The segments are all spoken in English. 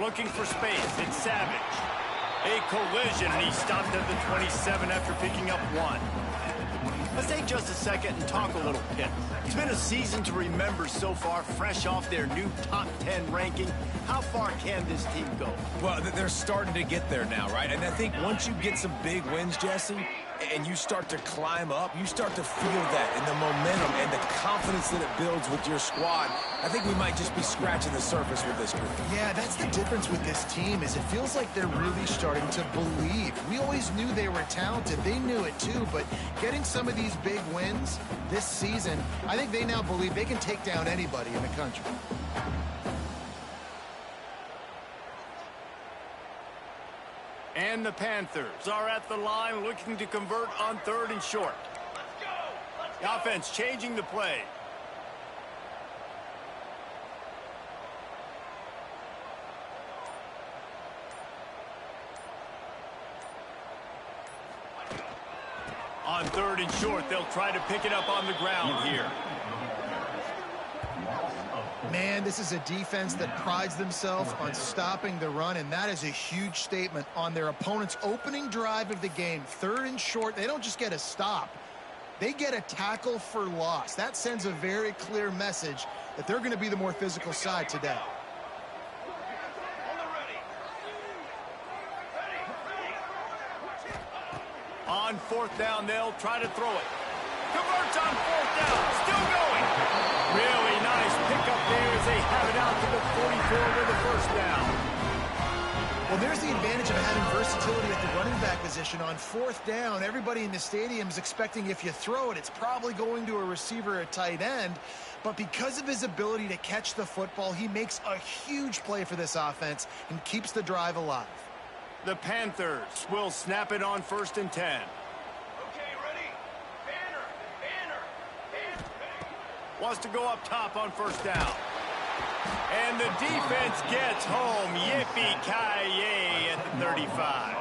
looking for space. It's Savage. A collision, and he stopped at the 27 after picking up 1. Let's take just a second and talk a little Pitt. It's been a season to remember so far, fresh off their new top 10 ranking. How far can this team go? Well, they're starting to get there now, right? And I think once you get some big wins, Jesse, and you start to climb up, you start to feel that and the momentum and the confidence that it builds with your squad. I think we might just be scratching the surface with this group. Yeah, that's the difference with this team is it feels like they're really starting to believe. We always knew they were talented. They knew it too, but getting some of these big wins this season, I think they now believe they can take down anybody in the country. And the Panthers are at the line looking to convert on 3rd and short. The offense changing the play. On 3rd and short, they'll try to pick it up on the ground here. Man, this is a defense that prides themselves on stopping the run, and that is a huge statement on their opponent's opening drive of the game. 3rd and short, they don't just get a stop. They get a tackle for loss. That sends a very clear message that they're going to be the more physical side today. On 4th down, they'll try to throw it. Converts on 4th down. Still going. Really nice pickup there as they have it out to the 44 with the 1st down. Well, there's the advantage of having versatility at the running back position. On 4th down, everybody in the stadium is expecting if you throw it, it's probably going to a receiver or a tight end. But because of his ability to catch the football, he makes a huge play for this offense and keeps the drive alive. The Panthers will snap it on 1st and 10. Okay, ready? Banner. Wants to go up top on 1st down. And the defense gets home. Yippee-ki-yay at the 35.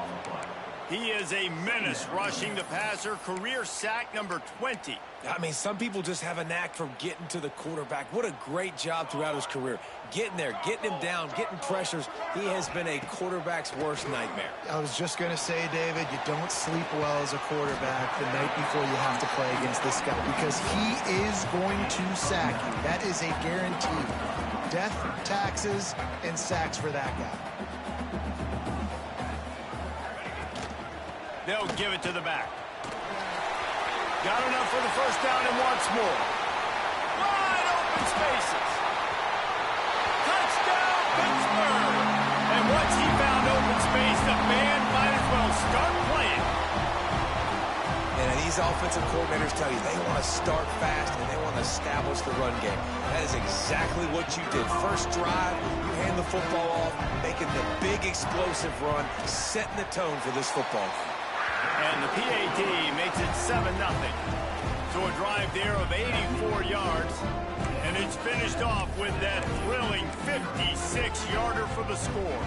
He is a menace rushing the passer. Career sack number 20. I mean, some people just have a knack for getting to the quarterback. What a great job throughout his career. Getting there, getting him down, getting pressures. He has been a quarterback's worst nightmare. I was just going to say, David, you don't sleep well as a quarterback the night before you have to play against this guy because he is going to sack you. That is a guarantee. Death, taxes, and sacks for that guy. They'll give it to the back. Got enough for the 1st down and wants more. Wide open spaces. Touchdown, Pittsburgh. And once he found open space, the band might as well start playing. And these offensive coordinators tell you they want to start fast and they want to establish the run game. That is exactly what you did. First drive, you hand the football off, making the big explosive run, setting the tone for this football game. And the PED makes it 7-0. So a drive there of 84 yards. And it's finished off with that thrilling 56-yarder for the score.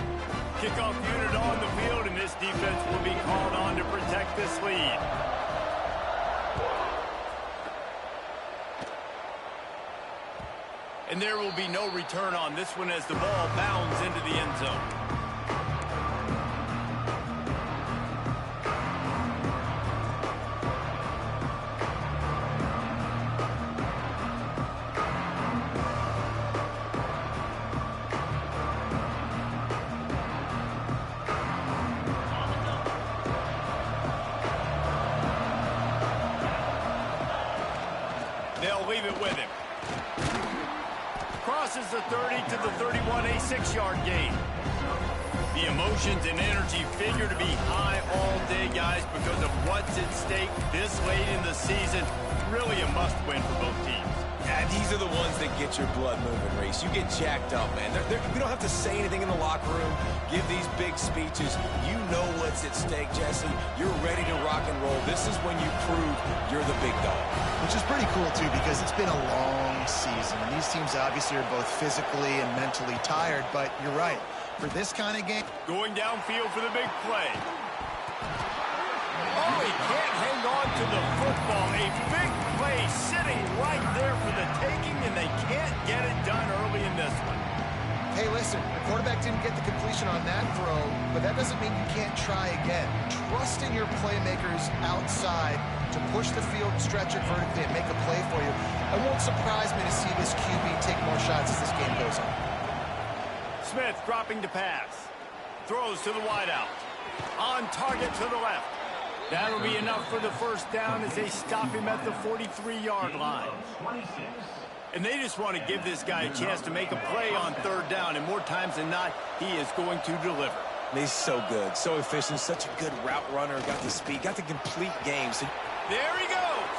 Kickoff unit on the field, and this defense will be called on to protect this lead. And there will be no return on this one as the ball bounds into the end zone. They'll leave it with him. Crosses the 30 to the 31, a 6-yard gain. The emotions and energy figure to be high all day, guys, because of what's at stake this late in the season. Really a must-win for both teams. Yeah, these are the ones that get your blood moving, Reese. You get jacked up, man. You don't have to say anything in the locker room, give these big speeches. You know what's at stake, Jesse. You're ready to rock and roll. This is when you prove you're the big dog. Which is pretty cool, too, because it's been a long season. And these teams obviously are both physically and mentally tired, but you're right. For this kind of game... Going downfield for the big play. Oh, he can't hang on to the football. A big play sitting right there for the taking, and they can't get it done early in this one. Hey, listen, the quarterback didn't get the completion on that throw, but that doesn't mean you can't try again. Trust in your playmakers outside to push the field, stretch it vertically, and make a play for you. It won't surprise me to see this QB take more shots as this game goes on. Smith dropping to pass. Throws to the wideout. On target to the left. That'll be enough for the first down as they stop him at the 43-yard line. And they just want to give this guy a chance to make a play on third down, and more times than not, he is going to deliver. He's so good, so efficient, such a good route runner, got the speed, got the complete game. So there he goes.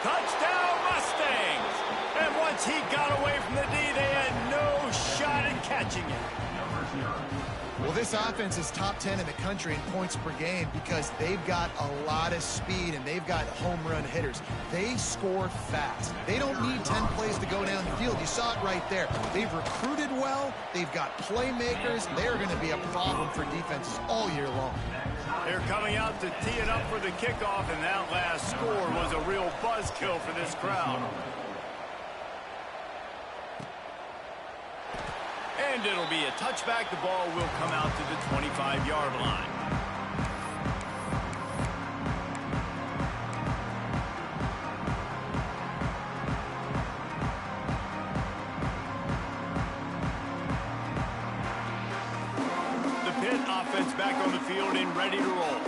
Touchdown, Mustangs. And once he got away from the D, they had no shot at catching it. Well, this offense is top 10 in the country in points per game because they've got a lot of speed and they've got home run hitters. They score fast. They don't need 10 plays to go down the field. You saw it right there. They've recruited well. They've got playmakers. They're going to be a problem for defenses all year long. They're coming out to tee it up for the kickoff, and that last score was a real buzzkill for this crowd. And it'll be a touchback. The ball will come out to the 25-yard line. The Pitt offense back on the field and ready to roll.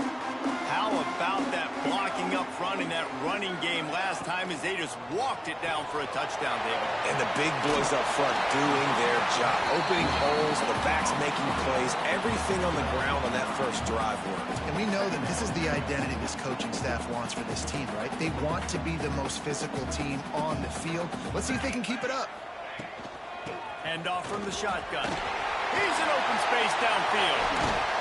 How about that blocking up front in that running game last time as they just walked it down for a touchdown, David? And the big boys up front doing their job. Opening holes, the backs making plays, everything on the ground on that first drive worked. And we know that this is the identity this coaching staff wants for this team, right? They want to be the most physical team on the field. Let's see if they can keep it up. Hand off from the shotgun. He's in open space downfield.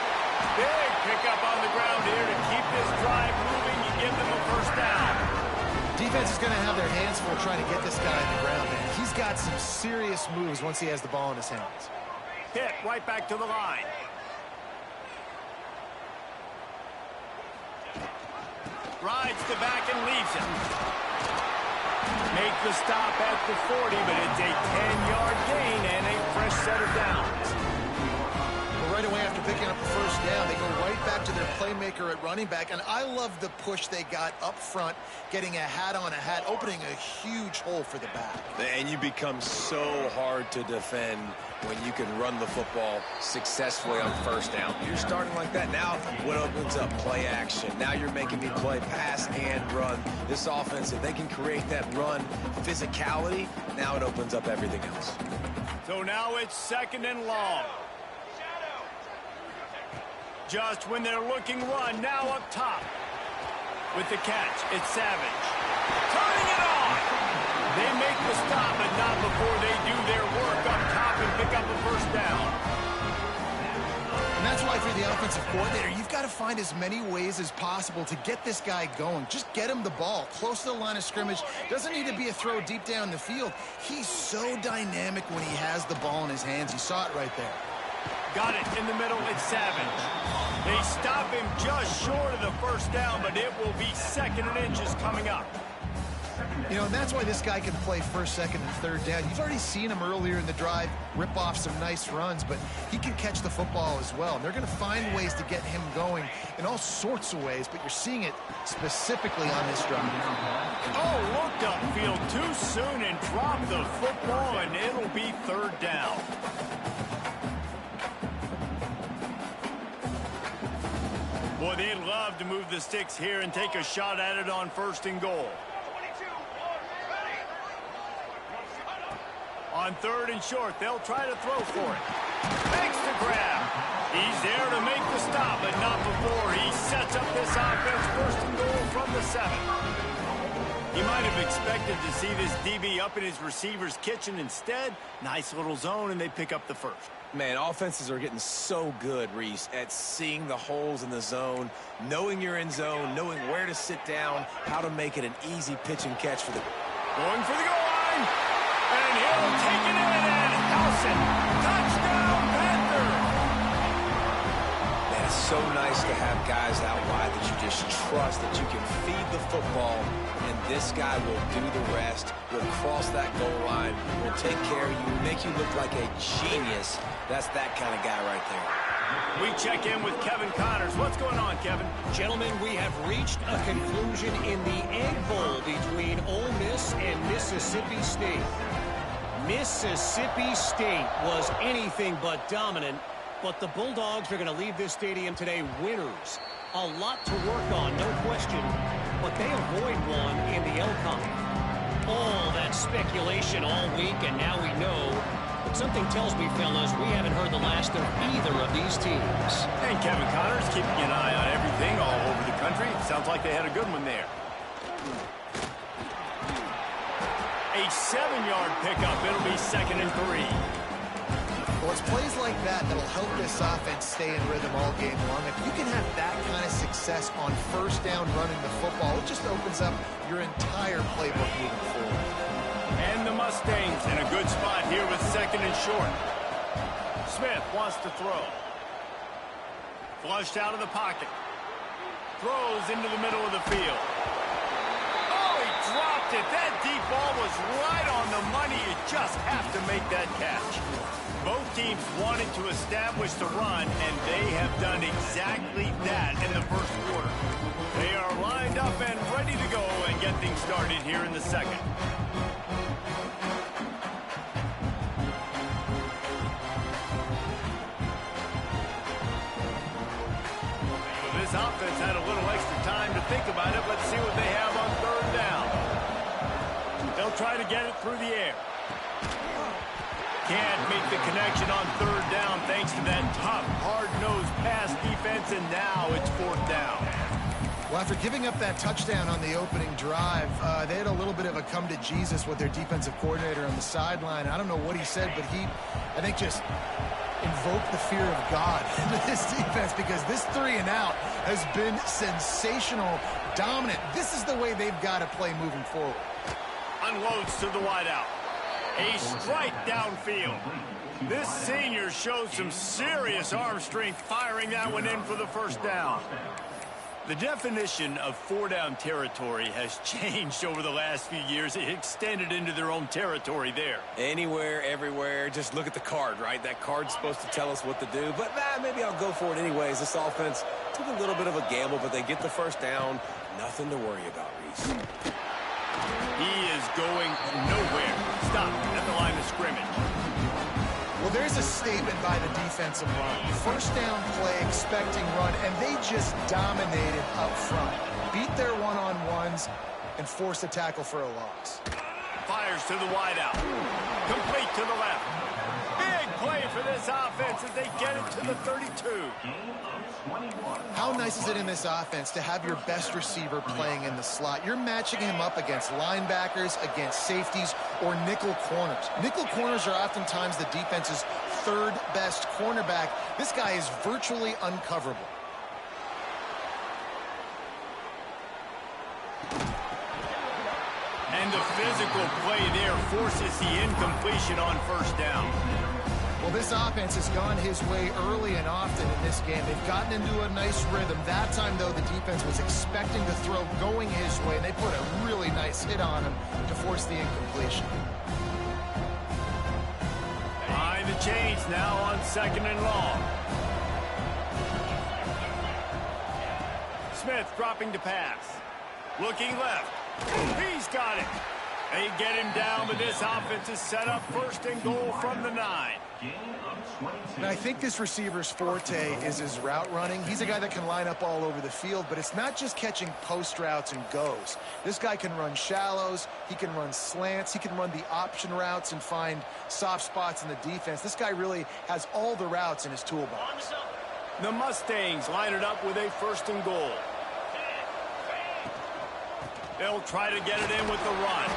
Big pickup on the ground here to keep this drive moving. You give them a first down. Defense is going to have their hands full trying to get this guy on the ground, man. He's got some serious moves once he has the ball in his hands. Hit right back to the line. Rides the back and leaves him. Make the stop at the 40, but it's a 10-yard gain and a fresh set of downs. Right away after picking up the first down, they go right back to their playmaker at running back. And I love the push they got up front, getting a hat on a hat, opening a huge hole for the back. And you become so hard to defend when you can run the football successfully on first down. You're starting like that. Now what opens up? Play action. Now you're making me play pass and run. This offense, if they can create that run physicality, now it opens up everything else. So now it's second and long. Just when they're looking run, now up top. With the catch, it's Savage. Turning it on! They make the stop, but not before they do their work up top and pick up a first down. And that's why for the offensive coordinator, you've got to find as many ways as possible to get this guy going. Just get him the ball close to the line of scrimmage. Doesn't need to be a throw deep down the field. He's so dynamic when he has the ball in his hands. You saw it right there. Got it in the middle, it's Savage. They stop him just short of the first down, but it will be second and inches coming up. You know, and that's why this guy can play first, second, and third down. You've already seen him earlier in the drive rip off some nice runs, but he can catch the football as well. And they're going to find ways to get him going in all sorts of ways, but you're seeing it specifically on this drive. Oh, looked upfield too soon and dropped the football, and it'll be third down. Boy, they'd love to move the sticks here and take a shot at it on first and goal. On third and short, they'll try to throw for it. Makes the grab. He's there to make the stop, but not before he sets up this offense first and goal from the 7. You might have expected to see this DB up in his receiver's kitchen. Instead, nice little zone, and they pick up the first. Man, offenses are getting so good, Reese, at seeing the holes in the zone, knowing you're in zone, knowing where to sit down, how to make it an easy pitch and catch for the... Going for the goal line. And he'll take it in and house it. Touchdown, Panthers. Man, it's so nice to have guys out wide that you just trust, that you can feed the football, and this guy will do the rest, will cross that goal line, will take care of you, make you look like a genius. That's that kind of guy right there. We check in with Kevin Connors. What's going on, Kevin? Gentlemen, we have reached a conclusion in the Egg Bowl between Ole Miss and Mississippi State. Mississippi State was anything but dominant, but the Bulldogs are going to leave this stadium today winners. A lot to work on, no question, but they avoid one in the L-Comp. All that speculation all week, and now we know. But something tells me, fellas, we haven't heard the last of either of these teams. And Kevin Connors keeping an eye on everything all over the country. Sounds like they had a good one there. A 7-yard pickup. It'll be 2nd and 3. Well, it's plays like that that'll help this offense stay in rhythm all game long. If you can have that kind of success on first down running the football, it just opens up your entire playbook moving forward. And the Mustangs in a good spot here with 2nd and short. Smith wants to throw. Flushed out of the pocket. Throws into the middle of the field. Oh, he dropped it. That deep ball was right on the money. You just have to make that catch. Both teams wanted to establish the run, and they have done exactly that in the first quarter. They are lined up and ready to go and get things started here in the second. This offense had a little extra time to think about it. Let's see what they have on 3rd down. They'll try to get it through the air. Can't make the connection on 3rd down thanks to that tough, hard-nosed pass defense, and now it's 4th down. Well, after giving up that touchdown on the opening drive, they had a little bit of a come to Jesus with their defensive coordinator on the sideline. I don't know what he said, but he, I think, just invoked the fear of God into this defense, because this 3 and out has been sensational, dominant. This is the way they've got to play moving forward. Unloads to the wideout. A strike downfield. This senior shows some serious arm strength firing that one in for the first down. The definition of 4-down territory has changed over the last few years. It extended into their own territory there. Anywhere, everywhere, just look at the card, right? That card's supposed to tell us what to do, but maybe I'll go for it anyways. This offense took a little bit of a gamble, but they get the first down. Nothing to worry about, Reese. He is going nowhere. Stop at the line of scrimmage. Well, there's a statement by the defensive line. First down play, expecting run, and they just dominated up front. Beat their one-on-ones and forced a tackle for a loss. Fires to the wideout. Complete to the left. Big play for this offense as they get it to the 32. How nice is it in this offense to have your best receiver playing in the slot? You're matching him up against linebackers, against safeties, or nickel corners. Nickel corners are oftentimes the defense's 3rd best cornerback. This guy is virtually uncoverable. And the physical play there forces the incompletion on first down. Well, this offense has gone his way early and often in this game. They've gotten into a nice rhythm. That time, though, the defense was expecting the throw going his way, and they put a really nice hit on him to force the incompletion. Behind the chains now on 2nd and long. Smith dropping to pass. Looking left. He's got it. They get him down, but this offense is set up 1st and goal from the 9. And I think this receiver's forte is his route running. He's a guy that can line up all over the field, but it's not just catching post routes and goes. This guy can run shallows, he can run slants, he can run the option routes and find soft spots in the defense. This guy really has all the routes in his toolbox. The Mustangs line it up with a 1st and goal. They'll try to get it in with the run.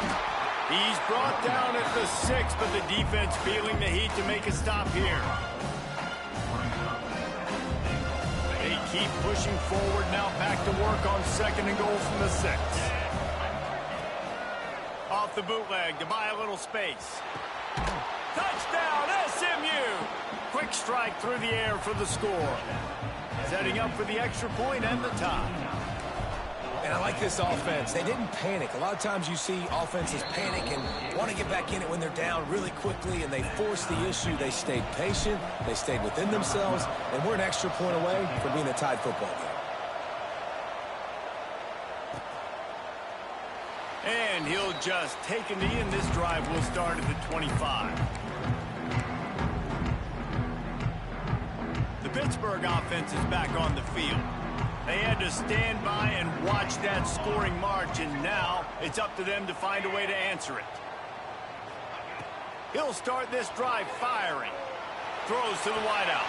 He's brought down at the 6, but the defense feeling the heat to make a stop here. They keep pushing forward, now back to work on 2nd and goal from the 6. Off the bootleg to buy a little space. Touchdown, SMU! Quick Quick strike through the air for the score. Setting up for the extra point and the tie. And I like this offense. They didn't panic. A lot of times you see offenses panic and want to get back in it when they're down really quickly, and they force the issue. They stayed patient. They stayed within themselves, and we're an extra point away from being a tied football game. And he'll just take a knee, and this drive will start at the 25. The Pittsburgh offense is back on the field. They had to stand by and watch that scoring march, and now it's up to them to find a way to answer it. He'll start this drive firing. Throws to the wideout.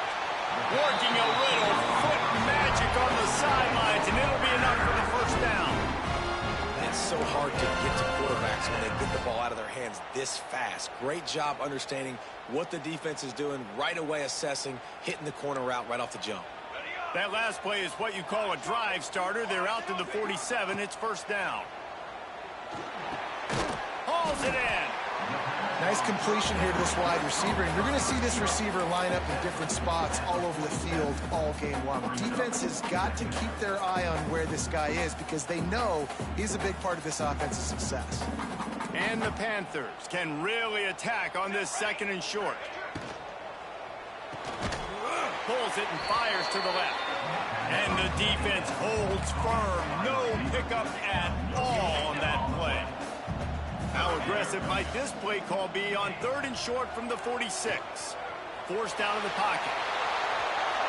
Working a little foot magic on the sidelines, and it'll be enough for the first down. It's so hard to get to quarterbacks when they get the ball out of their hands this fast. Great job understanding what the defense is doing, right away assessing, hitting the corner route right off the jump. That last play is what you call a drive starter. They're out to the 47. It's first down. Hauls it in. Nice completion here to this wide receiver. And you're going to see this receiver line up in different spots all over the field all game long. Defense has got to keep their eye on where this guy is because they know he's a big part of this offense's success. And the Panthers can really attack on this second and short. Pulls it and fires to the left. And the defense holds firm. No pickup at all on that play. How aggressive might this play call be on third and short from the 46? Forced out of the pocket.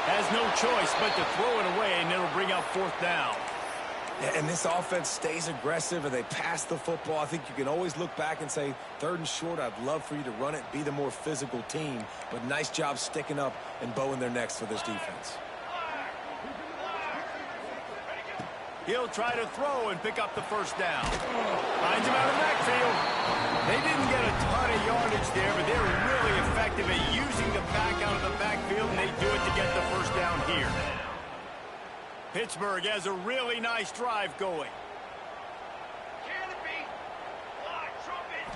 Has no choice but to throw it away, and it'll bring up fourth down. Yeah, and this offense stays aggressive, and they pass the football. I think you can always look back and say, third and short, I'd love for you to run it, be the more physical team. But nice job sticking up and bowing their necks for this defense. He'll try to throw and pick up the first down. Finds him out of the backfield. They didn't get a ton of yardage there, but they were really effective at using the back out of the backfield, and they do it to get the first down here. Pittsburgh has a really nice drive going. Canopy. Line, trumpet.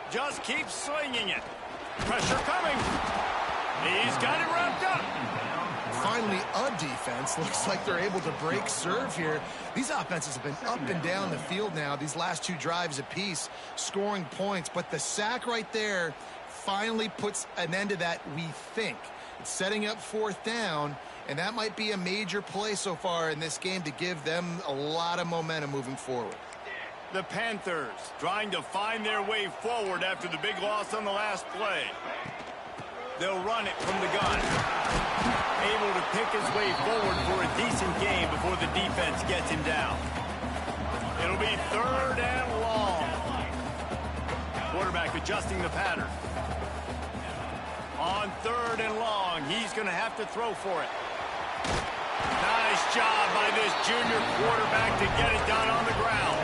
Just keep slinging it. Pressure coming. He's got it wrapped up. Finally, a defense. Looks like they're able to break serve here. These offenses have been up and down the field now, these last two drives apiece, scoring points. But the sack right there finally puts an end to that, we think. It's setting up fourth down, and that might be a major play so far in this game to give them a lot of momentum moving forward. The Panthers trying to find their way forward after the big loss on the last play. They'll run it from the gun. Able to pick his way forward for a decent game before the defense gets him down. It'll be third and long. Quarterback adjusting the pattern. On third and long, he's going to have to throw for it. Nice job by this junior quarterback to get it done on the ground.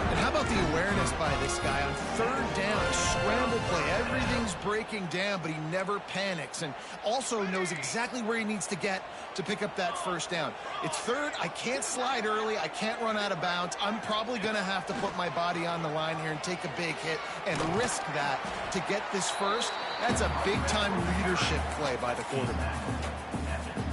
And how about the awareness by this guy on third down, scramble play. Everything's breaking down, but he never panics and also knows exactly where he needs to get to pick up that first down. It's third. I can't slide early. I can't run out of bounds. I'm probably going to have to put my body on the line here and take a big hit and risk that to get this first. That's a big-time leadership play by the quarterback.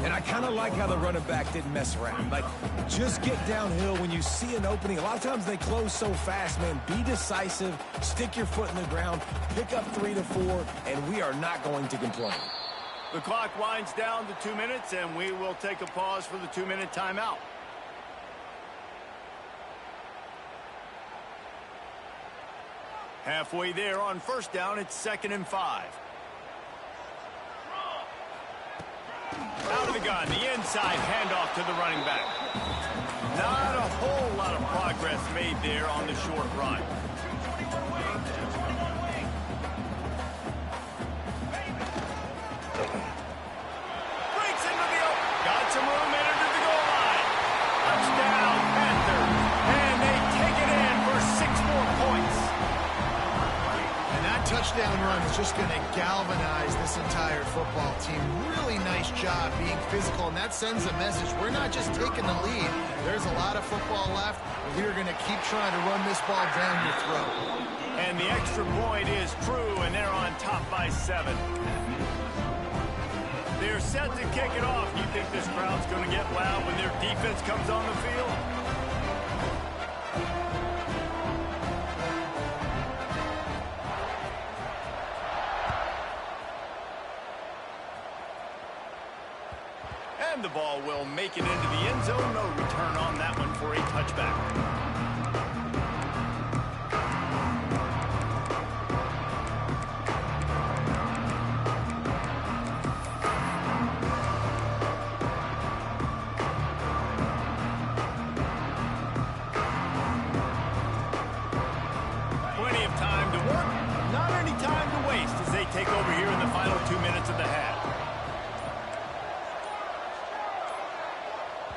And I kind of like how the running back didn't mess around. Like, just get downhill when you see an opening. A lot of times they close so fast, man. Be decisive, stick your foot in the ground, pick up 3 to 4, and we are not going to complain. The clock winds down to 2 minutes, and we will take a pause for the 2-minute timeout. Halfway there on first down, it's 2nd and 5. Out of the gun, the inside handoff to the running back. Not a whole lot of progress made there on the short run. Breaks into the open. Got some room, entered to the goal line. Touchdown, Panthers. And they take it in for 6 more points. And that touchdown run is just going to galvanize this entire football team. Really nice job being physical, and that sends a message. We're not just taking the lead. There's a lot of football left, and we're going to keep trying to run this ball down your throat. And the extra point is true, and they're on top by 7. They're set to kick it off. You think this crowd's going to get loud when their defense comes on the field? And the ball will make it into the end zone. No return on that one for a touchback. Take over here in the final 2 minutes of the half.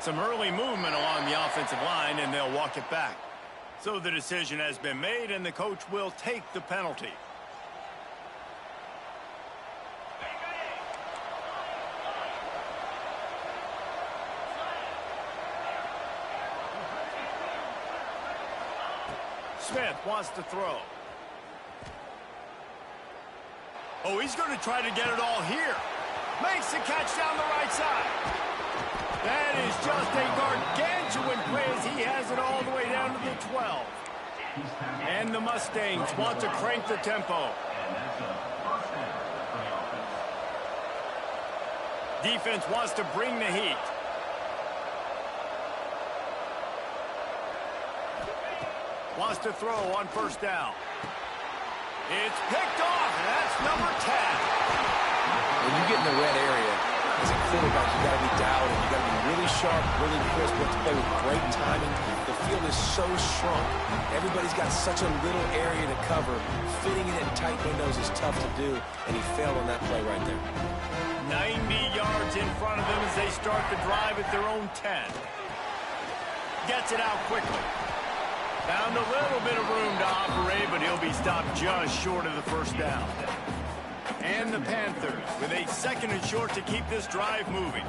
Some early movement along the offensive line, and they'll walk it back. So the decision has been made, and the coach will take the penalty. Smith wants to throw. Oh, he's going to try to get it all here. Makes the catch down the right side. That is just a gargantuan play as he has it all the way down to the 12. And the Mustangs want to crank the tempo. Defense wants to bring the heat. Wants to throw on first down. It's picked off, and that's number 10. When you get in the red area, as a quarterback, you got to be dialed in. You got to be really sharp, really crisp. You have to play with great timing. The field is so shrunk. Everybody's got such a little area to cover. Fitting it in tight windows is tough to do, and he failed on that play right there. 90 yards in front of them as they start the drive at their own 10. Gets it out quickly. Found a little bit of room to operate, but he'll be stopped just short of the first down. And the Panthers with a second and short to keep this drive moving.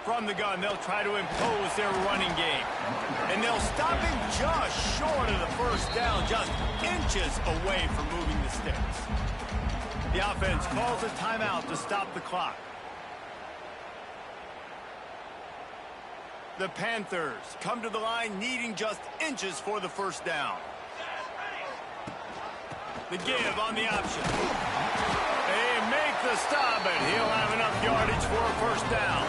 From the gun, they'll try to impose their running game. And they'll stop him just short of the first down, just inches away from moving the sticks. The offense calls a timeout to stop the clock. The Panthers come to the line needing just inches for the first down. The give on the option. They make the stop, but he'll have enough yardage for a first down.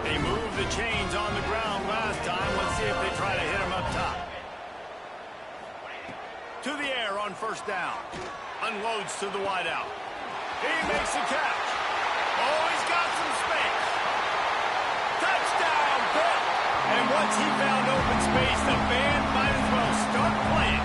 They moved the chains on the ground last time. Let's see if they try to hit him up top. To the air on first down. Unloads to the wideout. He makes the catch. Oh, he's got some space. Touchdown, Pitt. And once he found open space, the band might as well start playing.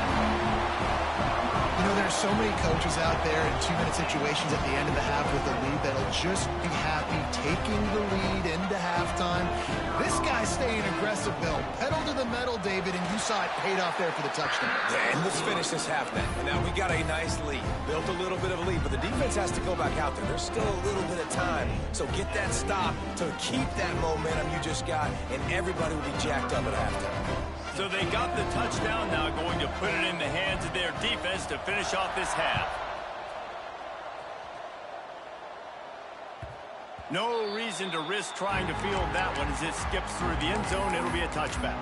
You know, there's so many coaches out there in 2-minute situations at the end of the half with a lead that'll just be happy taking the lead into halftime. This guy's staying aggressive, Bill. Pedal to the metal, David, and you saw it paid off there for the touchdown. Yeah, and let's finish this half then. And now we got a nice lead. Built a little bit of a lead, but the defense has to go back out there. There's still a little bit of time. So get that stop to keep that momentum you just got, and everybody will be jacked up at halftime. So they got the touchdown, now going to put it in the hands of their defense to finish off this half. No reason to risk trying to field that one as it skips through the end zone. It'll be a touchback.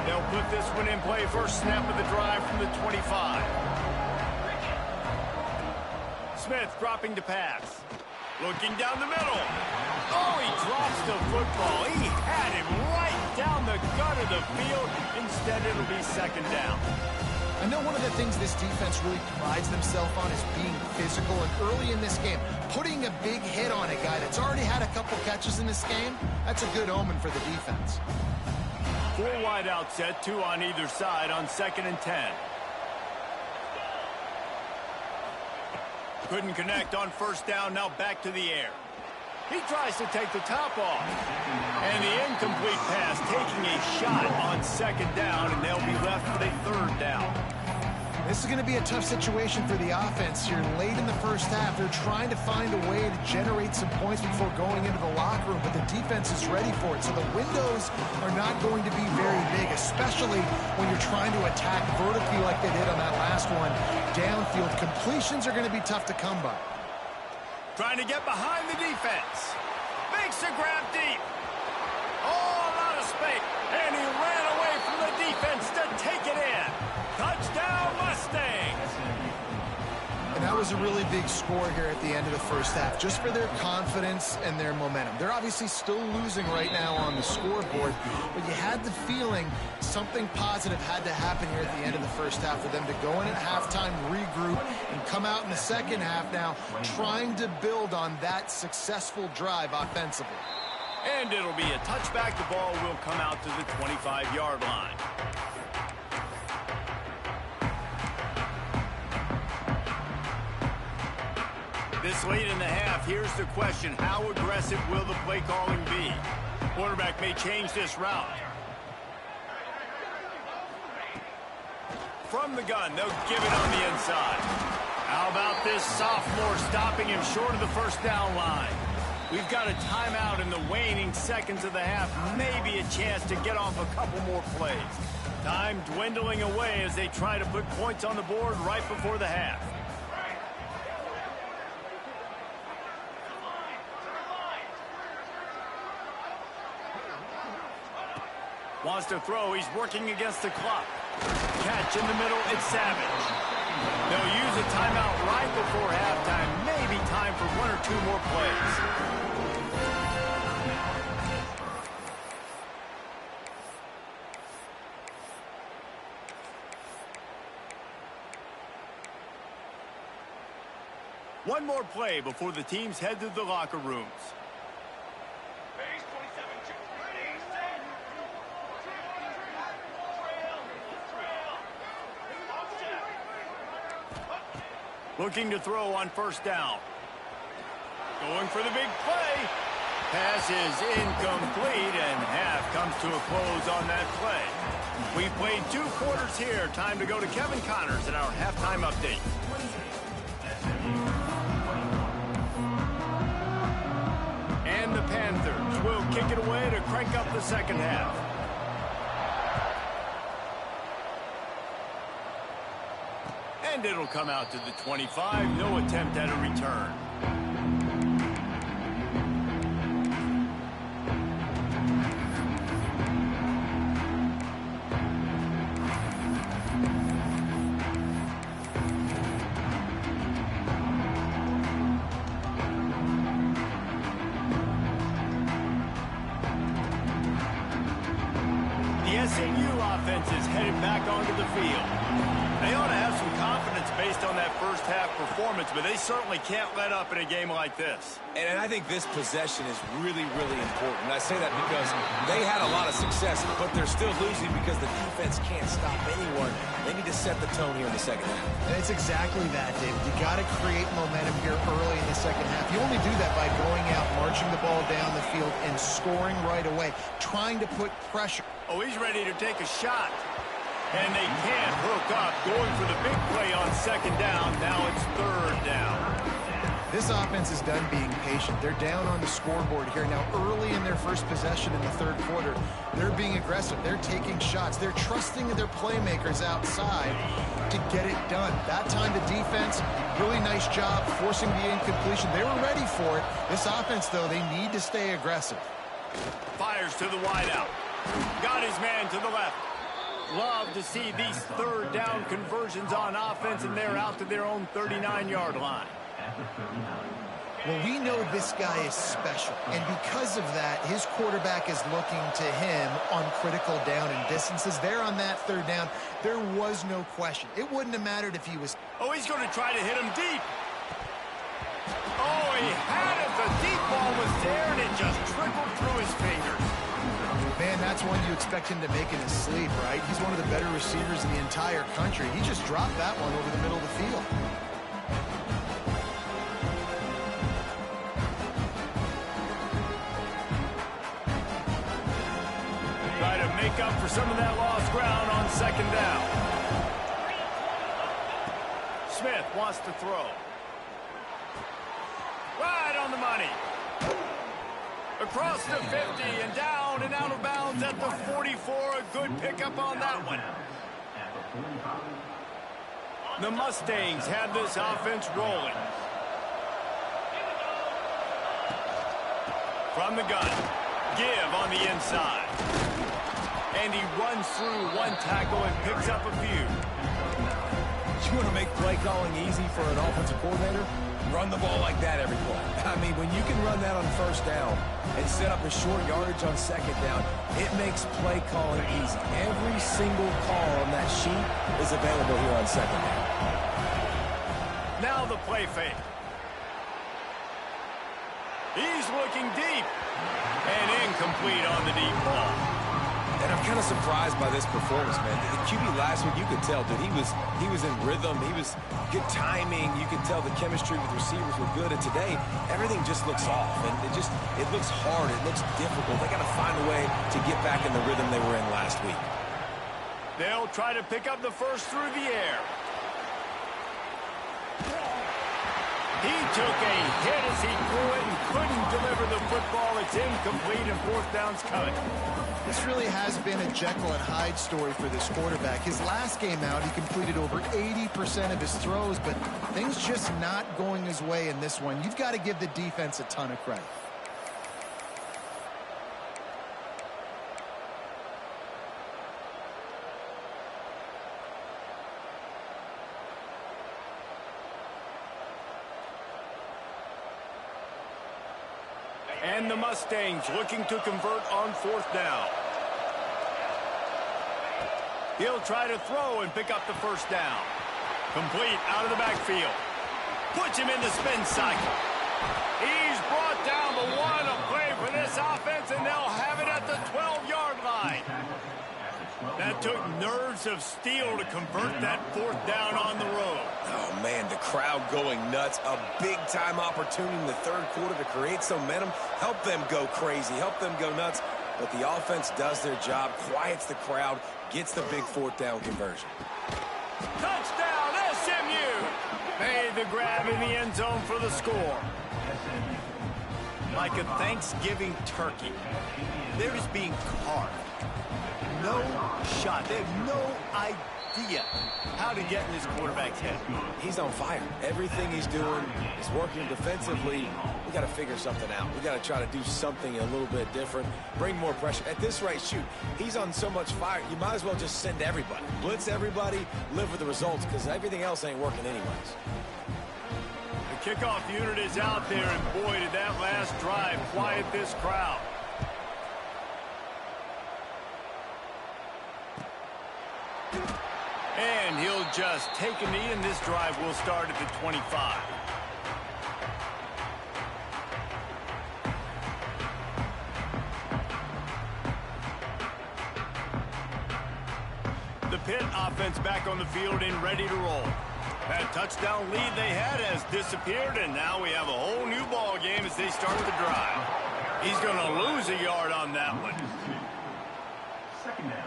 They'll put this one in play. First snap of the drive from the 25. Smith dropping to pass. Looking down the middle. Oh, he drops the football. He had him right down the gut of the field. Instead, it'll be second down. I know one of the things this defense really prides themselves on is being physical, and early in this game, putting a big hit on a guy that's already had a couple catches in this game, that's a good omen for the defense. 4 wide out set, 2 on either side on 2nd and 10. Couldn't connect on first down, now back to the air. He tries to take the top off. And the incomplete pass taking a shot on 2nd down, and they'll be left with a 3rd down. This is going to be a tough situation for the offense here late in the first half. They're trying to find a way to generate some points before going into the locker room, but the defense is ready for it. So the windows are not going to be very big, especially when you're trying to attack vertically like they did on that last one. Downfield completions are going to be tough to come by. Trying to get behind the defense. Makes a grab deep. All out of space. And he ran away from the defense to take it in. Touchdown, Mustangs! And that was a really big score here at the end of the first half, just for their confidence and their momentum. They're obviously still losing right now on the scoreboard, but you had the feeling something positive had to happen here at the end of the first half for them to go in at halftime, regroup, and come out in the second half now trying to build on that successful drive offensively. And it'll be a touchback. The ball will come out to the 25-yard line. This late in the half, here's the question. How aggressive will the play calling be? Quarterback may change this route. From the gun, they'll give it on the inside. How about this sophomore stopping him short of the first down line? We've got a timeout in the waning seconds of the half. Maybe a chance to get off a couple more plays. Time dwindling away as they try to put points on the board right before the half. Wants to throw. He's working against the clock. Catch in the middle. It's Savage. They'll use a timeout right before halftime. Maybe time for one or two more plays. One more play before the teams head to the locker rooms. Looking to throw on first down. Going for the big play. Pass is incomplete, and half comes to a close on that play. We've played 2 quarters here. Time to go to Kevin Connors in our halftime update. And the Panthers will kick it away to crank up the second half. And it'll come out to the 25. No attempt at a return. The SMU offense is headed back onto the field. They ought to have some confidence based on that first half performance, but they certainly can't let up in a game like this. And I think this possession is really, really important. I say that because they had a lot of success, but they're still losing because the defense can't stop anyone. They need to set the tone here in the second half. And it's exactly that, David. You got to create momentum here early in the second half. You only do that by going out, marching the ball down the field, and scoring right away, trying to put pressure. Oh, he's ready to take a shot. And they can't hook up. Going for the big play on second down. Now it's third down. This offense is done being patient. They're down on the scoreboard here. Now, early in their first possession in the third quarter, they're being aggressive. They're taking shots. They're trusting their playmakers outside to get it done. That time, the defense, really nice job forcing the incompletion. They were ready for it. This offense, though, they need to stay aggressive. Fires to the wideout. Got his man to the left. Love to see these third down conversions on offense, and they're out to their own 39-yard line. Well, we know this guy is special, and because of that, his quarterback is looking to him on critical down and distances. There on that third down, there was no question. It wouldn't have mattered if he was... Oh, he's going to try to hit him deep. Oh, he had it. The deep ball was there, and it just trickled through his fingers. Man, that's one you expect him to make in his sleep, right? He's one of the better receivers in the entire country. He just dropped that one over the middle of the field. Try to make up for some of that lost ground on second down. Smith wants to throw. Right on the money. Across the 50 and down and out of bounds at the 44. A good pickup on that one. The Mustangs have this offense rolling. From the gun. Give on the inside. And he runs through one tackle and picks up a few. You want to make play calling easy for an offensive coordinator? Run the ball like that every play. I mean, when you can run that on first down and set up a short yardage on second down, it makes play calling easy. Every single call on that sheet is available here on second down. Now the play fake. He's looking deep. And incomplete on the deep ball. And I'm kind of surprised by this performance, man. The QB last week, you could tell, dude, he was in rhythm. He was good timing. You could tell the chemistry with receivers were good. And today, everything just looks off. And it looks hard. It looks difficult. They got to find a way to get back in the rhythm they were in last week. They'll try to pick up the first through the air. He took a hit as he threw it and couldn't deliver the football. It's incomplete and fourth down's coming. This really has been a Jekyll and Hyde story for this quarterback. His last game out, he completed over 80% of his throws, but things just not going his way in this one. You've got to give the defense a ton of credit. And the Mustangs looking to convert on fourth down. He'll try to throw and pick up the first down. Complete out of the backfield. Puts him in the spin cycle. He's brought down the one. A play for this offense, and they'll have it at the 12-yard line. That took nerves of steel to convert that fourth down on the road. Oh, man, the crowd going nuts. A big-time opportunity in the third quarter to create some momentum. Help them go crazy. Help them go nuts. But the offense does their job, quiets the crowd, gets the big fourth down conversion. Touchdown, SMU! Made the grab in the end zone for the score. Like a Thanksgiving turkey, they're just being carved. No shot. They have no idea how to get in this quarterback's head. He's on fire. Everything he's doing is working defensively. We got to figure something out. We got to try to do something a little bit different, bring more pressure. At this rate, shoot, he's on so much fire, you might as well just send everybody. Blitz everybody, live with the results, because everything else ain't working anyways. The kickoff unit is out there, and boy, did that last drive quiet this crowd. And he'll just take a knee, and this drive will start at the 25. The Pitt offense back on the field and ready to roll. That touchdown lead they had has disappeared, and now we have a whole new ball game as they start the drive. He's going to lose a yard on that one. Second down.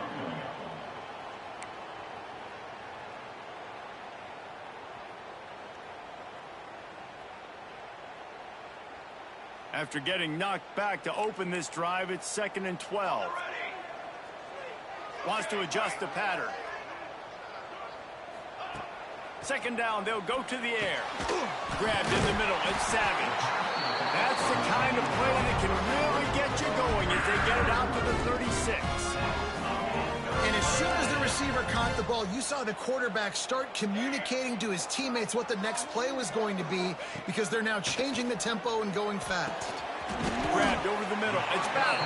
After getting knocked back to open this drive, it's 2nd and 12. Wants to adjust the pattern. Second down, they'll go to the air. Grabbed in the middle, it's Savage. That's the kind of play that can really get you going as they get it out to the 36. And as soon as the receiver caught the ball, you saw the quarterback start communicating to his teammates what the next play was going to be, because they're now changing the tempo and going fast. Grabbed over the middle. It's Battle.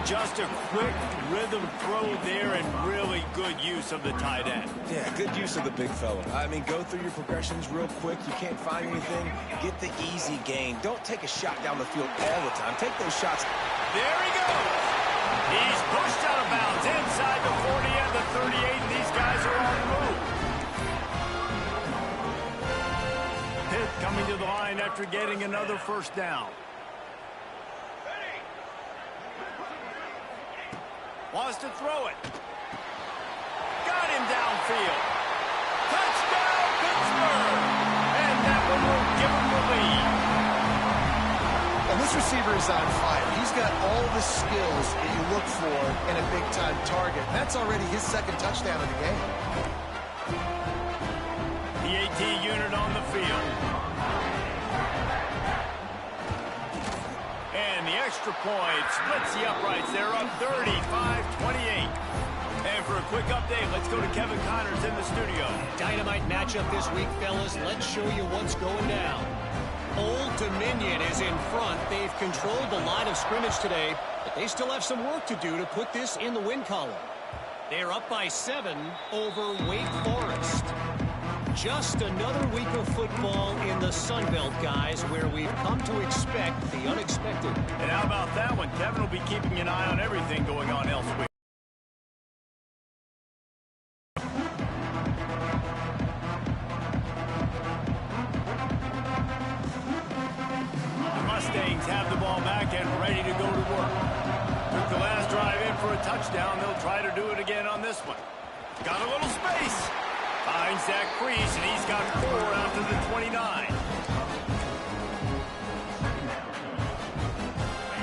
Just a quick rhythm throw there and really good use of the tight end. Yeah, good use of the big fella. I mean, go through your progressions real quick. You can't find anything. Get the easy gain. Don't take a shot down the field all the time. Take those shots. There he goes. He's pushed out of bounds inside the 40 and the 38, and these guys are on the move. Pitt coming to the line after getting another first down. Wants to throw it. Got him downfield. Touchdown, Pittsburgh! This receiver is on fire. He's got all the skills that you look for in a big-time target. That's already his second touchdown of the game. The AT unit on the field. And the extra point splits the uprights. They're up 35-28. And for a quick update, let's go to Kevin Connors in the studio. Dynamite matchup this week, fellas. Let's show you what's going down. Old Dominion is in front. They've controlled the line of scrimmage today, but they still have some work to do to put this in the win column. They're up by 7 over Wake Forest. Just another week of football in the Sun Belt, guys, where we've come to expect the unexpected. And how about that one? Kevin will be keeping an eye on everything going on elsewhere. The Mustangs have the ball back and ready to go to work. Took the last drive in for a touchdown. They'll try to do it again on this one. Got a little space. Finds that crease, and he's got 4 after the 29.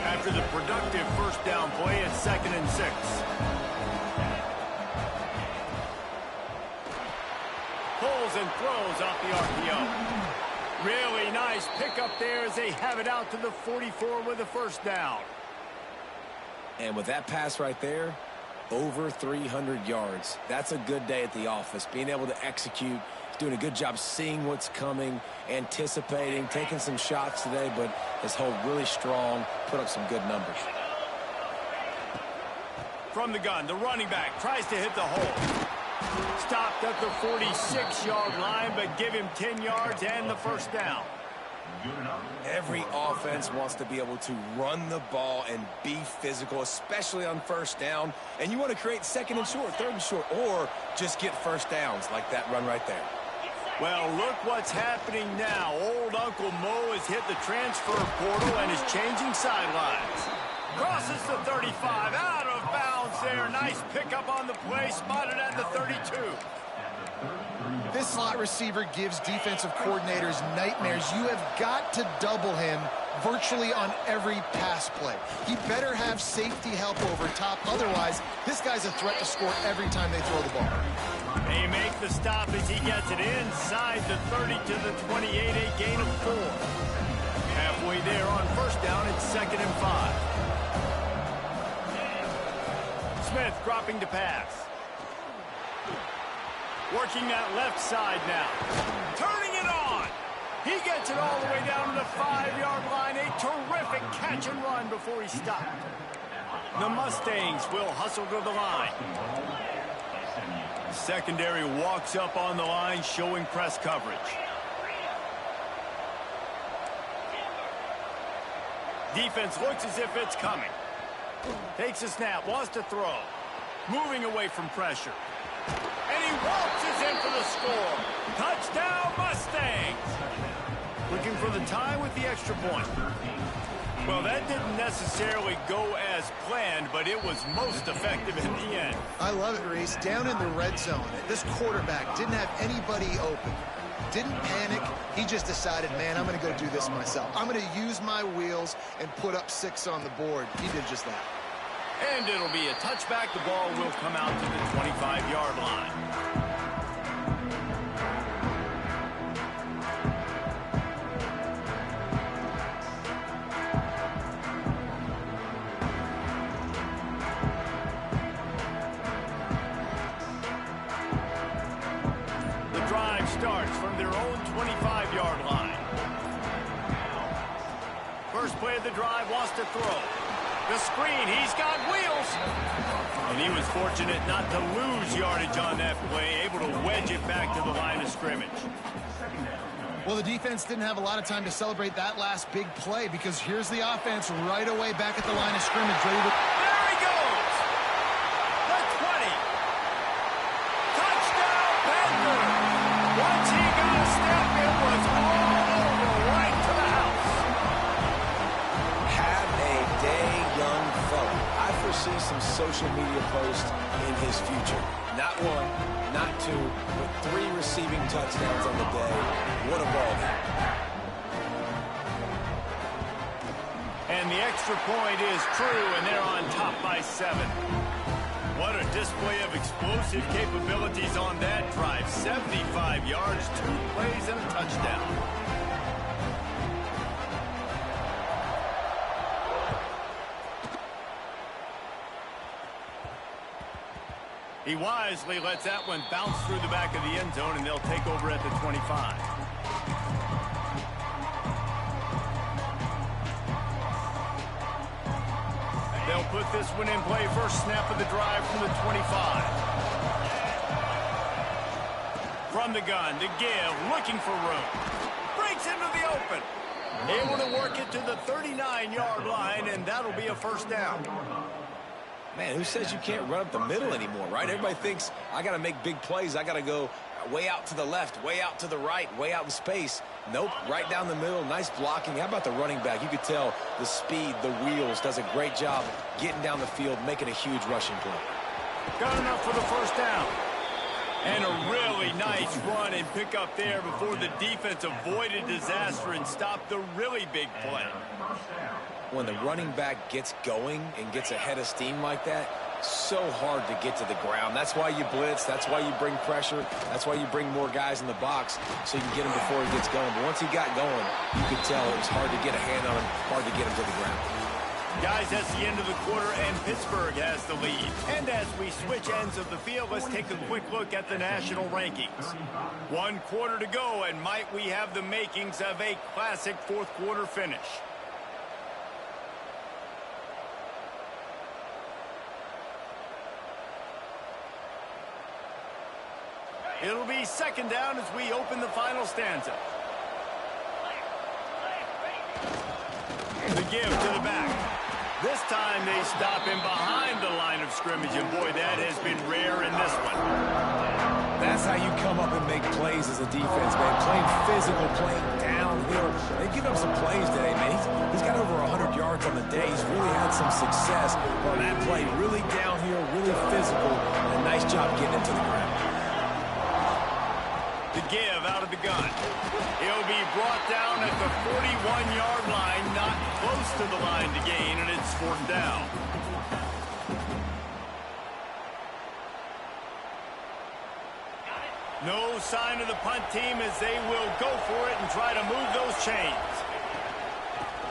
After the productive first down play, it's 2nd and 6. Pulls and throws off the RPO. Really nice pickup there as they have it out to the 44 with a first down. And with that pass right there, over 300 yards. That's a good day at the office. Being able to execute, doing a good job seeing what's coming, anticipating, taking some shots today, but his hold really strong, put up some good numbers. From the gun, the running back tries to hit the hole. Stopped at the 46-yard line, but give him 10 yards and the first down. Every offense wants to be able to run the ball and be physical, especially on first down. And you want to create 2nd and short, 3rd and short, or just get first downs like that run right there. Well, look what's happening now. Old Uncle Mo has hit the transfer portal and is changing sidelines. Crosses the 35, out of bounds there. Nice pickup on the play, spotted at the 32. This slot receiver gives defensive coordinators nightmares. You have got to double him virtually on every pass play. He better have safety help over top. Otherwise, this guy's a threat to score every time they throw the ball. They make the stop as he gets it inside the 30 to the 28, a gain of 4. Halfway there on first down, it's 2nd and 5. Smith dropping to pass. Working that left side now. Turning it on. He gets it all the way down to the 5-yard line. A terrific catch and run before he stopped. The Mustangs will hustle to the line. Secondary walks up on the line, showing press coverage. Defense looks as if it's coming. Takes a snap, wants to throw. Moving away from pressure. And he waltzes in for the score. Touchdown, Mustangs. Looking for the tie with the extra point. Well, that didn't necessarily go as planned, but it was most effective in the end. I love it, Reese. Down in the red zone, this quarterback didn't have anybody open. Didn't panic. He just decided, man, I'm going to go do this myself. I'm going to use my wheels and put up 6 on the board. He did just that. And it'll be a touchback. The ball will come out to the 25-yard line. The drive starts from their own 25-yard line. First play of the drive, wants to throw. The screen, he's got wheels. And he was fortunate not to lose yardage on that play, able to wedge it back to the line of scrimmage. Well, the defense didn't have a lot of time to celebrate that last big play because here's the offense right away back at the line of scrimmage. Ready to... There he goes! The 20. Touchdown, Panthers! Once he got a step, it was all over, right to the house. Have a day, young fella. I foresee some social media posts in his future. Not 1, not 2, but 3 receiving touchdowns on the day. What a ball game. And the extra point is true, and they're on top by 7. What a display of explosive capabilities on that drive. 75 yards, 2 plays, and a touchdown. He wisely lets that one bounce through the back of the end zone, and they'll take over at the 25. They'll put this one in play. First snap of the drive from the 25. From the gun, to give, looking for room. Breaks into the open. Able to work it to the 39-yard line, and that'll be a first down. Man, who says you can't run up the middle anymore, right? Everybody thinks I got to make big plays. I got to go way out to the left, way out to the right, way out in space. Nope, right down the middle. Nice blocking. How about the running back? You could tell the speed, the wheels, does a great job getting down the field, making a huge rushing play. Got enough for the first down. And a really nice run and pick up there before the defense avoided disaster and stopped the really big play. When the running back gets going and gets ahead of steam like that, so hard to get to the ground. That's why you blitz. That's why you bring pressure. That's why you bring more guys in the box so you can get him before he gets going. But once he got going, you could tell it was hard to get a hand on him, hard to get him to the ground. Guys, that's the end of the quarter, and Pittsburgh has the lead. And as we switch ends of the field, let's take a quick look at the national rankings. 1 quarter to go, and might we have the makings of a classic fourth quarter finish. It'll be second down as we open the final stanza. The give to the back. This time they stop him behind the line of scrimmage, and boy, that has been rare in this one. That's how you come up and make plays as a defense, man. Playing physical, playing downhill. They give him some plays today, man. He's got over 100 yards on the day. He's really had some success on that play. Really downhill, really physical, and a nice job getting it to the ground. The give out of the gun. He'll be brought down at the 41-yard line, not close to the line to gain, and it's fourth down. No sign of the punt team as they will go for it and try to move those chains.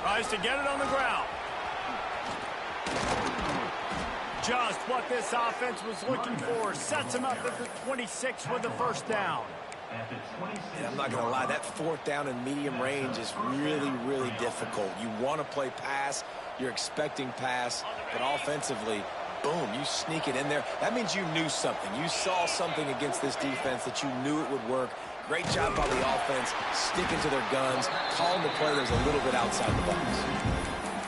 Tries to get it on the ground. Just what this offense was looking for. Sets him up at the 26 with the first down. And I'm not going to lie, that fourth down in medium range is really, really difficult. You want to play pass, you're expecting pass, but offensively, boom, you sneak it in there. That means you knew something. You saw something against this defense that you knew it would work. Great job by the offense, sticking to their guns, calling the play that was a little bit outside the box.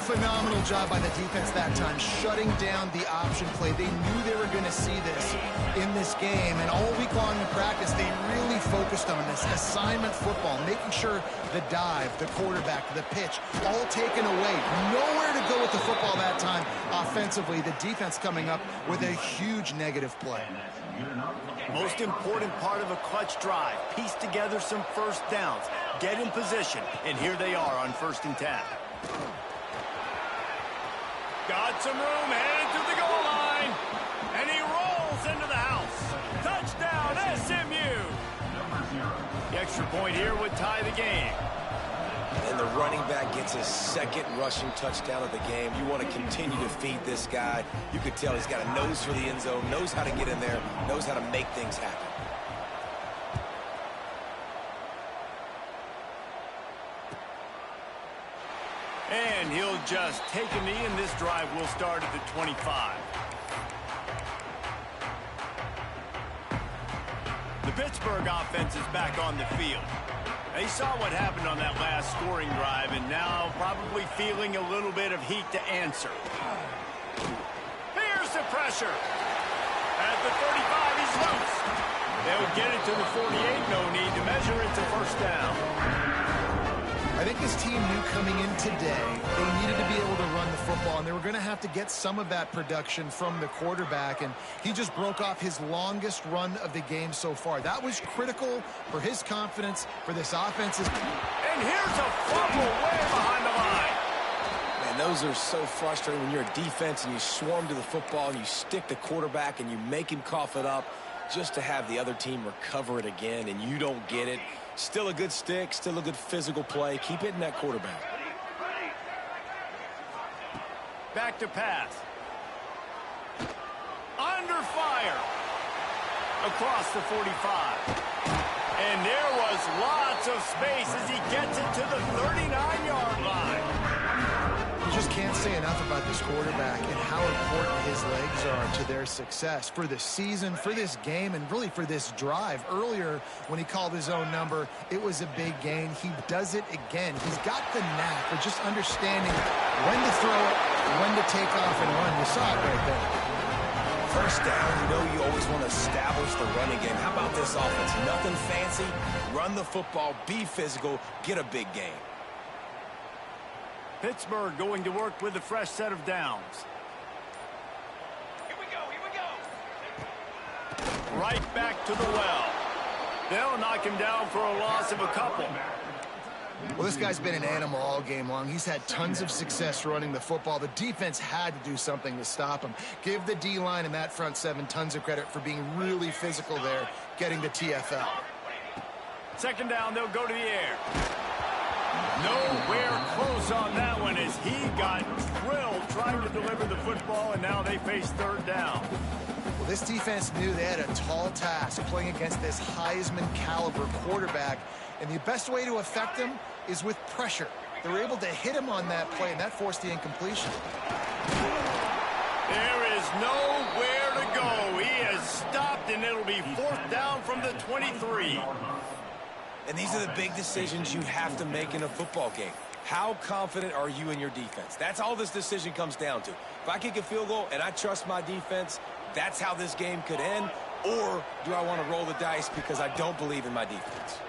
Phenomenal job by the defense that time, shutting down the option play. They knew they were going to see this in this game, and all week long in practice, they really focused on this assignment football, making sure the dive, the quarterback, the pitch, all taken away. Nowhere to go with the football that time offensively. The defense coming up with a huge negative play. Most important part of a clutch drive, piece together some first downs, get in position, and here they are on 1st and 10. Got some room, headed to the goal line, and he rolls into the house. Touchdown, SMU. The extra point here would tie the game. And the running back gets his second rushing touchdown of the game. You want to continue to feed this guy. You could tell he's got a nose for the end zone, knows how to get in there, knows how to make things happen. And he'll just take a knee, and this drive will start at the 25. The Pittsburgh offense is back on the field. They saw what happened on that last scoring drive, and now probably feeling a little bit of heat to answer. Here's the pressure. At the 35, he's loose. They'll get it to the 48. No need to measure. It's a first down. I think this team knew coming in today they needed to be able to run the football, and they were going to have to get some of that production from the quarterback, and he just broke off his longest run of the game so far. That was critical for his confidence, for this offense. And here's a fumble way behind the line. Man, And those are so frustrating when you're a defense and you swarm to the football and you stick the quarterback and you make him cough it up just to have the other team recover it again and you don't get it. Still a good stick, still a good physical play. Keep hitting that quarterback. Back to pass. Under fire. Across the 45. And there was lots of space as he gets it to the 39-yard line. You just can't say enough about this quarterback and how important his legs are to their success for the season, for this game, and really for this drive. Earlier, when he called his own number, it was a big gain. He does it again. He's got the knack of just understanding when to throw it, when to take off and run. You saw it right there. First down, you know you always want to establish the running game. How about this offense? Nothing fancy. Run the football, be physical, get a big gain. Pittsburgh going to work with a fresh set of downs. Here we go. Right back to the well. They'll knock him down for a loss of a couple. Well, this guy's been an animal all game long. He's had tons of success running the football. The defense had to do something to stop him. Give the D-line and that front seven tons of credit for being really physical there, getting the TFL. Second down, they'll go to the air. Nowhere close on that one as he got drilled trying to deliver the football, and now they face third down. Well, this defense knew they had a tall task playing against this Heisman caliber quarterback, and the best way to affect him is with pressure. They were able to hit him on that play, and that forced the incompletion. There is nowhere to go. He has stopped, and it'll be fourth down from the 23. And these are the big decisions you have to make in a football game. How confident are you in your defense? That's all this decision comes down to. If I kick a field goal and I trust my defense, that's how this game could end. Or do I want to roll the dice because I don't believe in my defense?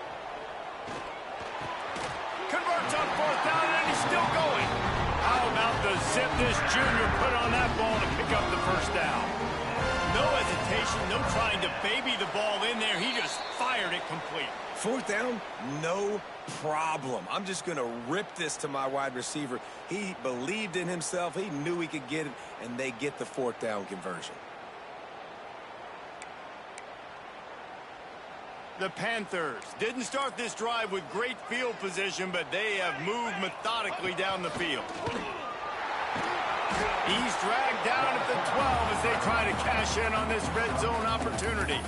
Converts on fourth down, and he's still going. How about the zip this junior put on that ball to pick up the first down? No hesitation, no trying to baby the ball in there. He just fired it complete. Fourth down, no problem. I'm just going to rip this to my wide receiver. He believed in himself. He knew he could get it, and they get the fourth down conversion. The Panthers didn't start this drive with great field position, but they have moved methodically down the field. He's dragged down at the 12 as they try to cash in on this red zone opportunity.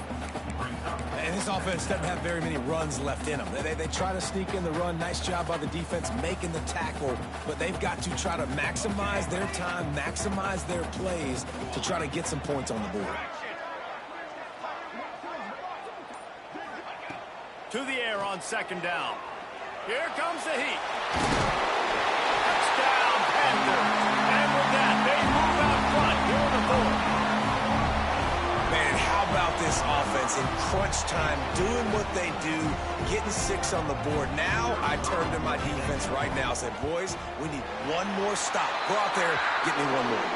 And this offense doesn't have very many runs left in them. They try to sneak in the run. Nice job by the defense making the tackle, but they've got to try to maximize their time, maximize their plays to try to get some points on the board. To the air on second down. Here comes the heat. Touchdown, Panthers. And with that, they move out front here in the fourth. Man, how about this offense in crunch time, doing what they do, getting 6 on the board. Now I turn to my defense right now and say, boys, we need one more stop. Go out there, get me one more.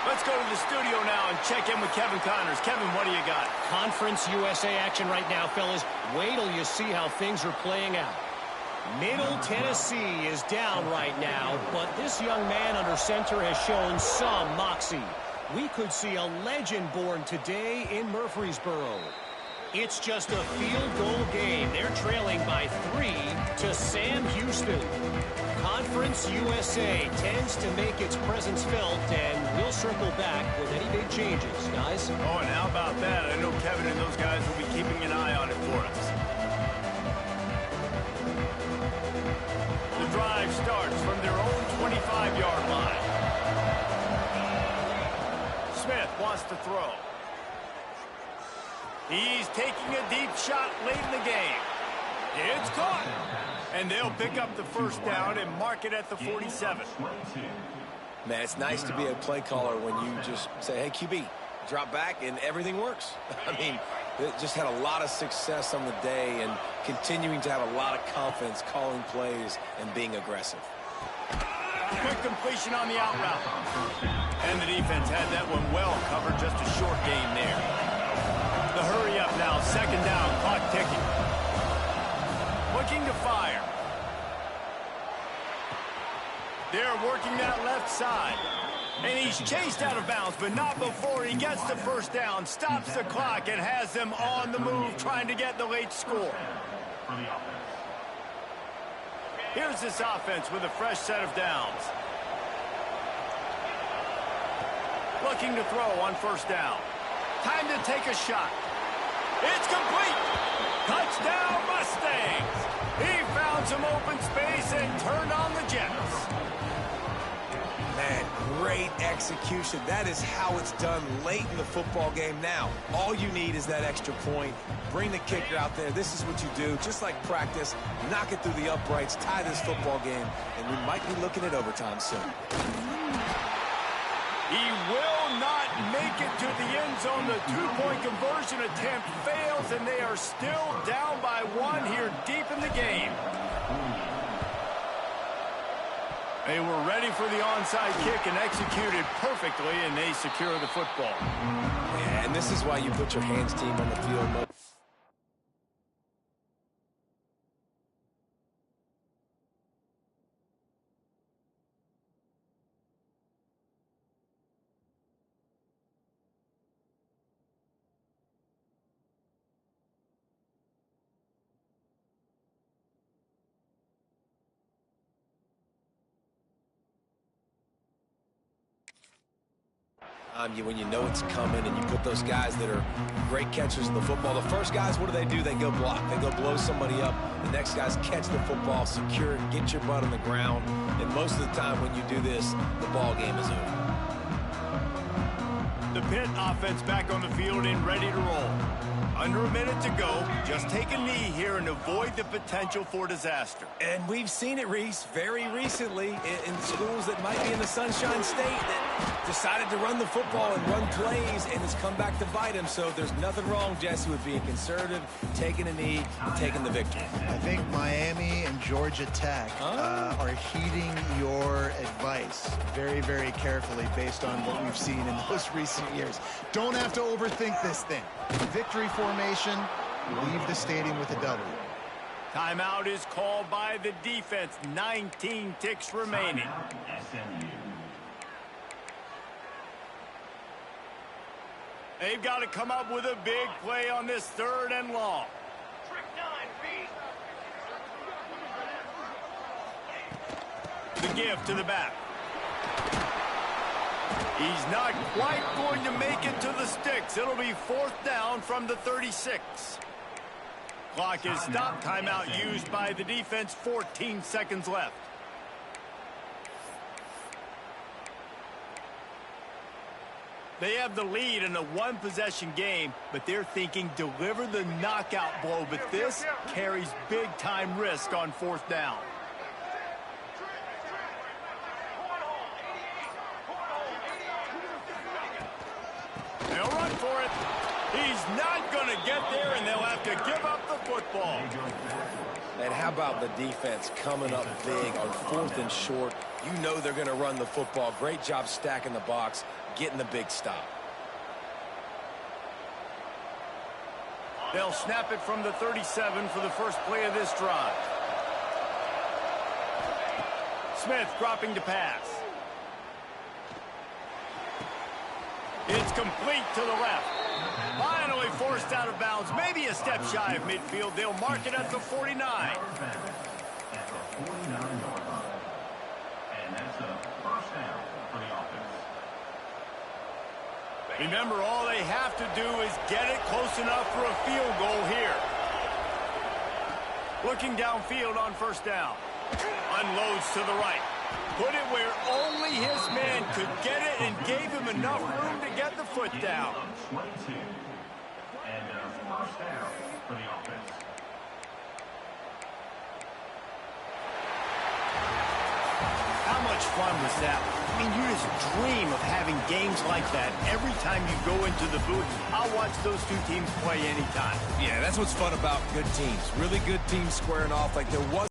Let's go to the studio now and check in with Kevin Connors. Kevin, what do you got? Conference USA action right now, fellas. Wait till you see how things are playing out. Middle Tennessee is down right now, but this young man under center has shown some moxie. We could see a legend born today in Murfreesboro. It's just a field goal game. They're trailing by 3 to Sam Houston. Conference USA tends to make its presence felt, and we'll circle back with any big changes, guys. Oh, and how about that? I know Kevin and those guys will be keeping an eye on it for us. The drive starts from their own 25-yard line. Smith wants to throw. He's taking a deep shot late in the game. It's caught. And they'll pick up the first down and mark it at the 47. Man, it's nice to be a play caller when you just say, hey, QB, drop back, and everything works. I mean, it just had a lot of success on the day and continuing to have a lot of confidence calling plays and being aggressive. Quick completion on the out route. And the defense had that one well covered, just a short gain there. The hurry up now, second down, clock ticking. Looking to fire. They're working that left side. And he's chased out of bounds, but not before he gets the first down, stops the clock, and has them on the move trying to get the late score. Here's this offense with a fresh set of downs. Looking to throw on first down. Time to take a shot. It's complete. Touchdown, Mustangs. He found some open space and turned on the Jets. Man, great execution. That is how it's done late in the football game. Now, all you need is that extra point. Bring the kicker out there. This is what you do. Just like practice, knock it through the uprights, tie this football game, and we might be looking at overtime soon. He will not make it to the end zone. The two-point conversion attempt fails, and they are still down by one here deep in the game. They were ready for the onside kick and executed perfectly, and they secure the football. Yeah, and this is why you put your hands team on the field. When you know it's coming and you put those guys that are great catchers of the football, the first guys, what do? They go block. They go blow somebody up. The next guys catch the football, secure it, get your butt on the ground. And most of the time when you do this, the ball game is over. The Pitt offense back on the field and ready to roll. Under a minute to go. Just take a knee here and avoid the potential for disaster. And we've seen it, Reese, very recently in schools that might be in the Sunshine State that decided to run the football and run plays, and it's come back to bite him. So there's nothing wrong, Jesse, with being conservative, taking a knee, and taking the victory. I think Miami and Georgia Tech are heeding your advice very, very carefully based on what we've seen in those recent years. Don't have to overthink this thing. Victory formation, leave the stadium with a W. Timeout is called by the defense. 19 ticks remaining. SMU. They've got to come up with a big play on this 3rd and long. The give to the back. He's not quite going to make it to the sticks. It'll be 4th down from the 36. Clock is stopped. Timeout used by the defense. 14 seconds left. They have the lead in a one-possession game, but they're thinking deliver the knockout blow. But this carries big-time risk on 4th down. They'll run for it. He's not going to get there, and they'll have to give up the football. And how about the defense coming up big on 4th and short? You know they're going to run the football. Great job stacking the box, getting the big stop. They'll snap it from the 37 for the first play of this drive. Smith dropping to pass. It's complete to the left. Finally forced out of bounds. Maybe a step shy of midfield. They'll mark it at the 49. At the 49-yard line. And that's a first down for the offense. Remember, all they have to do is get it close enough for a field goal here. Looking downfield on 1st down. Unloads to the right. Put it where only his man could get it and gave him enough room to get the foot down. 22. And first down for the offense. How much fun was that? I mean, you just dream of having games like that every time you go into the booth. I'll watch those two teams play anytime. Yeah, that's what's fun about good teams. Really good teams squaring off like there was.